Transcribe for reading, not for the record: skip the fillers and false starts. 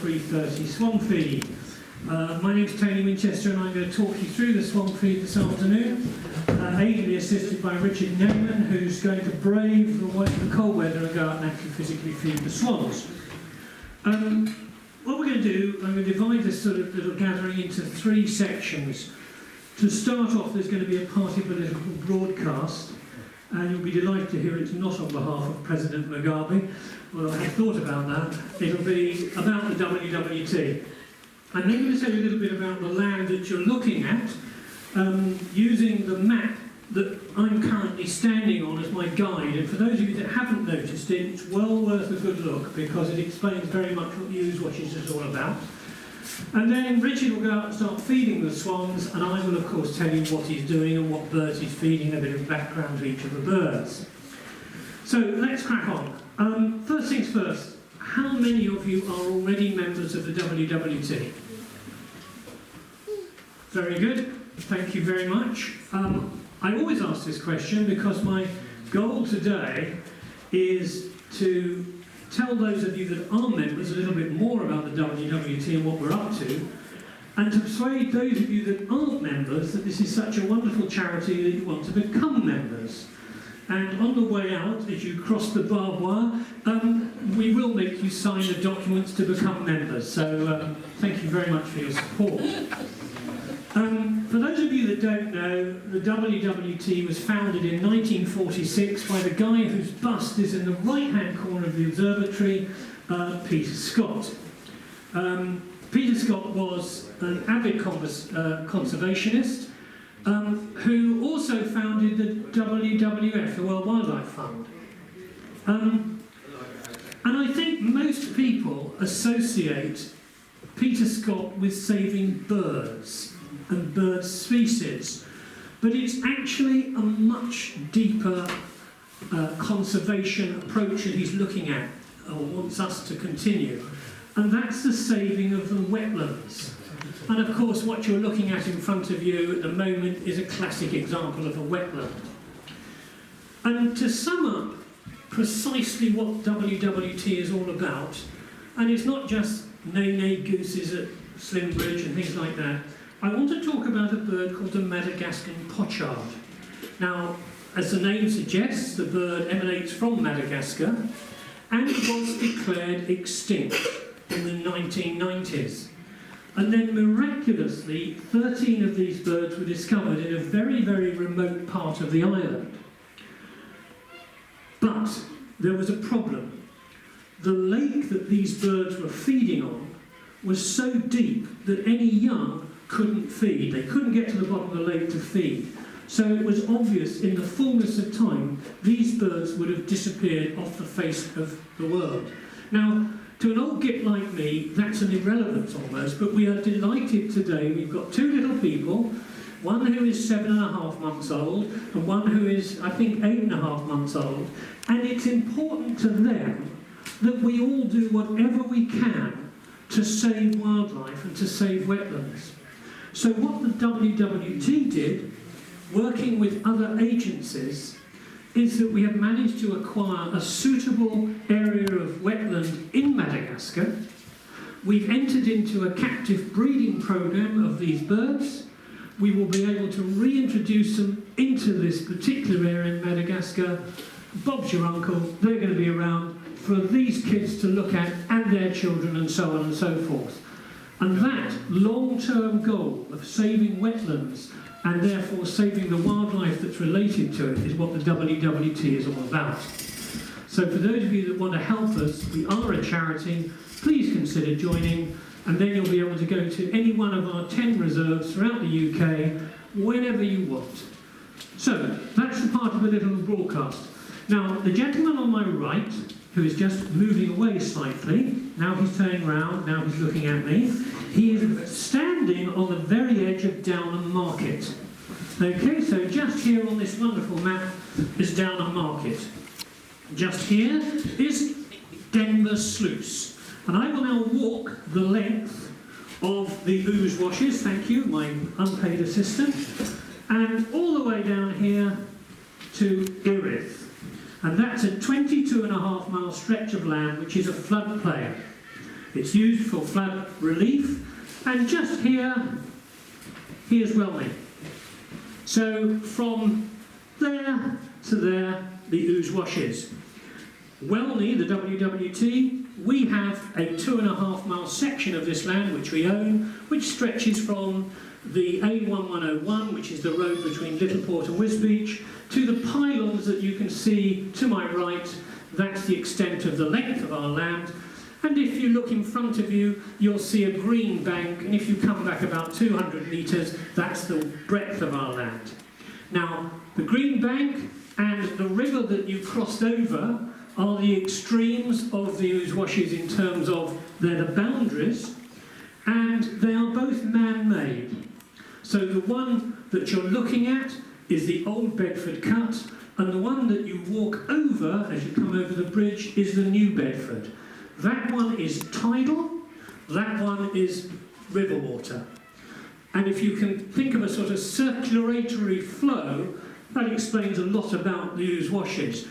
3:30 Swan Feed. My name's Tony Winchester and I'm going to talk you through the Swan Feed this afternoon, ably assisted by Richard Neyman, who's going to brave the cold weather and go out and actually physically feed the swans. What we're going to do, I'm going to divide this sort of little gathering into three sections. To start off, there's going to be a party political broadcast, and you'll be delighted to hear it's not on behalf of President Mugabe. Well, I have thought about that. It'll be about the WWT. I'm then going to tell you a little bit about the land that you're looking at, using the map that I'm currently standing on as my guide. And for those of you that haven't noticed it, it's well worth a good look because it explains very much what News Watches is all about. And then Richard will go out and start feeding the swans, and I will of course tell you what he's doing and what birds he's feeding, a bit of background to each of the birds. So let's crack on. First things first, how many of you are already members of the WWT? Very good, thank you very much. I always ask this question because my goal today is to tell those of you that are members a little bit more about the WWT and what we're up to, and to persuade those of you that aren't members that this is such a wonderful charity that you want to become members. And on the way out, as you cross the barbed wire, we will make you sign the documents to become members. So thank you very much for your support. For those of you that don't know, the WWT was founded in 1946 by the guy whose bust is in the right-hand corner of the observatory, Peter Scott. Peter Scott was an avid conservationist who also founded the WWF, the World Wildlife Fund. And I think most people associate Peter Scott with saving birds and bird species, but it's actually a much deeper conservation approach that he's looking at, or wants us to continue, and that's the saving of the wetlands. And of course what you're looking at in front of you at the moment is a classic example of a wetland. And to sum up precisely what WWT is all about, and it's not just nay-nay gooses at Slimbridge and things like that, I want to talk about a bird called the Madagascar pochard. Now, as the name suggests, the bird emanates from Madagascar and was declared extinct in the 1990s. And then miraculously, 13 of these birds were discovered in a very, very remote part of the island. But there was a problem. The lake that these birds were feeding on was so deep that any young couldn't feed. They couldn't get to the bottom of the lake to feed. So it was obvious in the fullness of time these birds would have disappeared off the face of the world. Now, to an old git like me, that's an irrelevance almost, but we are delighted today. We've got two little people, one who is 7.5 months old and one who is, I think, 8.5 months old, and it's important to them that we all do whatever we can to save wildlife and to save wetlands. So what the WWT did, working with other agencies, is that we have managed to acquire a suitable area of wetland in Madagascar. We've entered into a captive breeding program of these birds. We will be able to reintroduce them into this particular area in Madagascar. Bob's your uncle, they're going to be around for these kids to look at and their children and so on and so forth. And that long-term goal of saving wetlands and therefore saving the wildlife that's related to it is what the WWT is all about. So for those of you that want to help us, we are a charity, please consider joining, and then you'll be able to go to any one of our 10 reserves throughout the UK whenever you want. So that's the part of the little broadcast. Now, the gentleman on my right, who is just moving away slightly, now he's turning round, now he's looking at me, he is standing on the very edge of Downham Market. Okay, so just here on this wonderful map is Downham Market. Just here is Denver Sluice. And I will now walk the length of the ooze washes, thank you, my unpaid assistant, and all the way down here to Erith. And that's a 22.5 mile stretch of land which is a floodplain. It's used for flood relief, and just here's Welney. So from there to there, the Ouse washes. Welney, the WWT, we have a 2.5 mile section of this land which we own, which stretches from the A1101, which is the road between Littleport and Wisbeach, to the pylons that you can see to my right. That's the extent of the length of our land. And if you look in front of you, you'll see a green bank, and if you come back about 200 metres, that's the breadth of our land. Now, the green bank and the river that you crossed over are the extremes of the Ouse washes in terms of they're the boundaries, and they are both man-made. So the one that you're looking at is the Old Bedford Cut, and the one that you walk over as you come over the bridge is the New Bedford. That one is tidal, that one is river water. And if you can think of a sort of circulatory flow, that explains a lot about the Ouse washes.